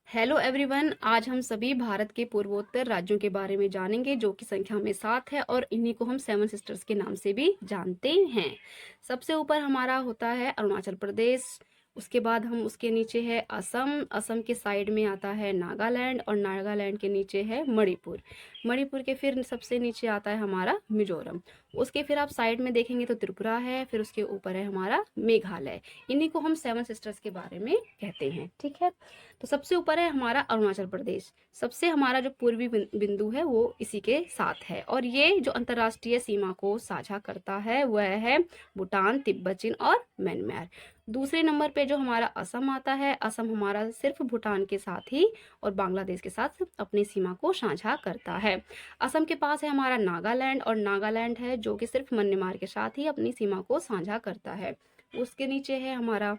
Hello everyone, आज हम सभी भारत के पूर्वोत्तर राज्यों के बारे में जानेंगे जो कि संख्या में 7 है और इन्हीं को हम सेवन सिस्टर्स के नाम से भी जानते हैं। सबसे ऊपर हमारा होता है अरुणाचल प्रदेश। उसके बाद हम उसके नीचे है असम। असम के साइड में आता है नागालैंड और नागालैंड के नीचे है मणिपुर। मणिपुर के फिर सबसे नीचे आता है हमारा मिजोरम। उसके फिर आप साइड में देखेंगे तो त्रिपुरा है, फिर उसके ऊपर है हमारा मेघालय। इन्हीं को हम सेवन सिस्टर्स के बारे में कहते हैं, ठीक है। तो सबसे ऊपर है हमारा अरुणाचल प्रदेश। सबसे हमारा जो पूर्वी बिंदु है वो इसी के साथ है और ये जो अंतर्राष्ट्रीय सीमा को साझा करता है वह है भूटान, तिब्बत, चीन और म्यांमार। दूसरे नंबर पे जो हमारा असम आता है, असम हमारा सिर्फ भूटान के साथ ही और बांग्लादेश के साथ अपनी सीमा को साझा करता है। असम के पास है हमारा नागालैंड और नागालैंड है जो कि सिर्फ म्यांमार के साथ ही अपनी सीमा को साझा करता है। उसके नीचे है हमारा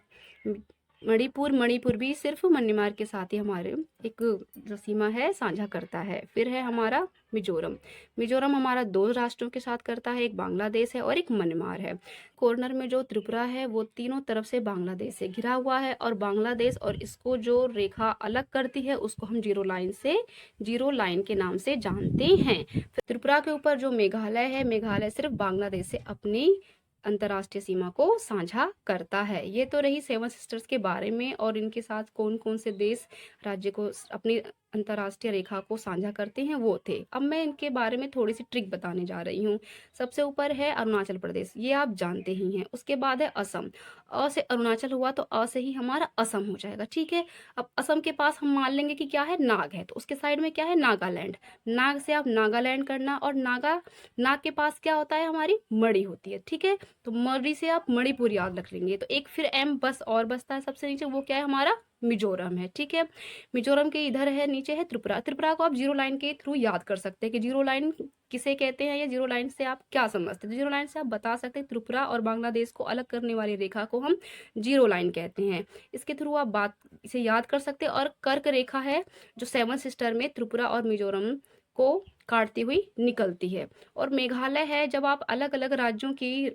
मणिपुर। मणिपुर भी सिर्फ म्यांमार के साथ ही हमारे एक जो सीमा है साझा करता है। फिर है हमारा मिजोरम। मिजोरम हमारा दो राष्ट्रों के साथ करता है, एक बांग्लादेश है और एक म्यांमार है। कॉर्नर में जो त्रिपुरा है वो तीनों तरफ से बांग्लादेश से घिरा हुआ है और बांग्लादेश और इसको जो रेखा अलग करती है उसको हम जीरो लाइन के नाम से जानते हैं। फिर त्रिपुरा के ऊपर जो मेघालय है, मेघालय सिर्फ बांग्लादेश से अपनी अंतर्राष्ट्रीय सीमा को साझा करता है। ये तो रही सेवन सिस्टर्स के बारे में और इनके साथ कौन कौन से देश राज्य को अपनी अंतर्राष्ट्रीय रेखा को साझा करते हैं वो थे। अब मैं इनके बारे में थोड़ी सी ट्रिक बताने जा रही हूँ। सबसे ऊपर है अरुणाचल प्रदेश, ये आप जानते ही हैं। उसके बाद है असम। अ से अरुणाचल हुआ तो अ से ही हमारा असम हो जाएगा, ठीक है। अब असम के पास हम मान लेंगे कि क्या है, नाग है, तो उसके साइड में क्या है, नागालैंड। नाग से आप नागालैंड करना और नाग के पास क्या होता है, हमारी मणि होती है, ठीक है। तो मणि से आप मणिपुर याद रख लेंगे। तो एक फिर एम बस और बचता है सबसे नीचे, वो क्या है, हमारा मिजोरम है, ठीक है। मिजोरम के इधर है, नीचे है त्रिपुरा। त्रिपुरा को आप जीरो लाइन के थ्रू याद कर सकते हैं कि जीरो लाइन किसे कहते हैं या जीरो लाइन से आप क्या समझते हैं। तो जीरो लाइन से आप बता सकते हैं त्रिपुरा और बांग्लादेश को अलग करने वाली रेखा को हम जीरो लाइन कहते हैं। इसके थ्रू आप बात इसे याद कर सकते हैं। और कर्क रेखा है जो सेवन सिस्टर में त्रिपुरा और मिजोरम को काटती हुई निकलती है। और मेघालय है, जब आप अलग अलग राज्यों की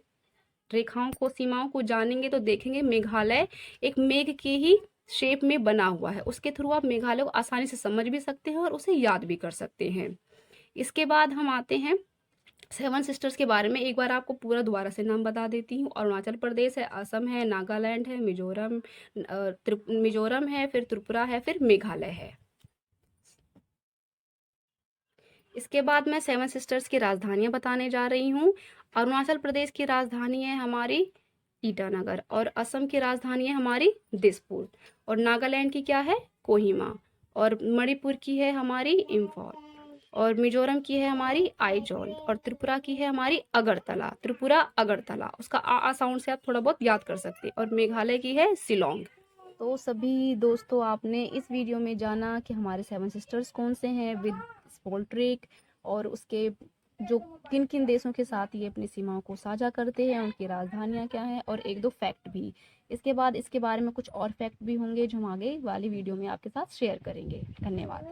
रेखाओं को, सीमाओं को जानेंगे तो देखेंगे मेघालय एक मेघ की ही शेप में बना हुआ है। उसके थ्रू आप मेघालय को आसानी से समझ भी सकते हैं और उसे याद भी कर सकते हैं। इसके बाद हम आते हैं सेवन सिस्टर्स के बारे में। एक बार आपको पूरा दोबारा से नाम बता देती हूँ। अरुणाचल प्रदेश है, असम है, नागालैंड है, मिजोरम है, फिर त्रिपुरा है, फिर मेघालय है। इसके बाद मैं सेवन सिस्टर्स की राजधानियां बताने जा रही हूँ। अरुणाचल प्रदेश की राजधानी है हमारी ईटानगर और असम की राजधानी है हमारी दिसपुर और नागालैंड की क्या है, कोहिमा और मणिपुर की है हमारी इम्फॉल और मिजोरम की है हमारी आइजॉल और त्रिपुरा की है हमारी अगरतला। त्रिपुरा अगरतला, उसका आ साउंड से आप थोड़ा बहुत याद कर सकते हैं। और मेघालय की है शिलोंग। तो सभी दोस्तों, आपने इस वीडियो में जाना कि हमारे सेवन सिस्टर्स कौन से हैं विद स्मॉल ट्रिक और उसके जो किन किन देशों के साथ ये अपनी सीमाओं को साझा करते हैं, उनकी राजधानियां क्या हैं और एक दो फैक्ट भी। इसके बाद इसके बारे में कुछ और फैक्ट भी होंगे जो हम आगे वाली वीडियो में आपके साथ शेयर करेंगे। धन्यवाद।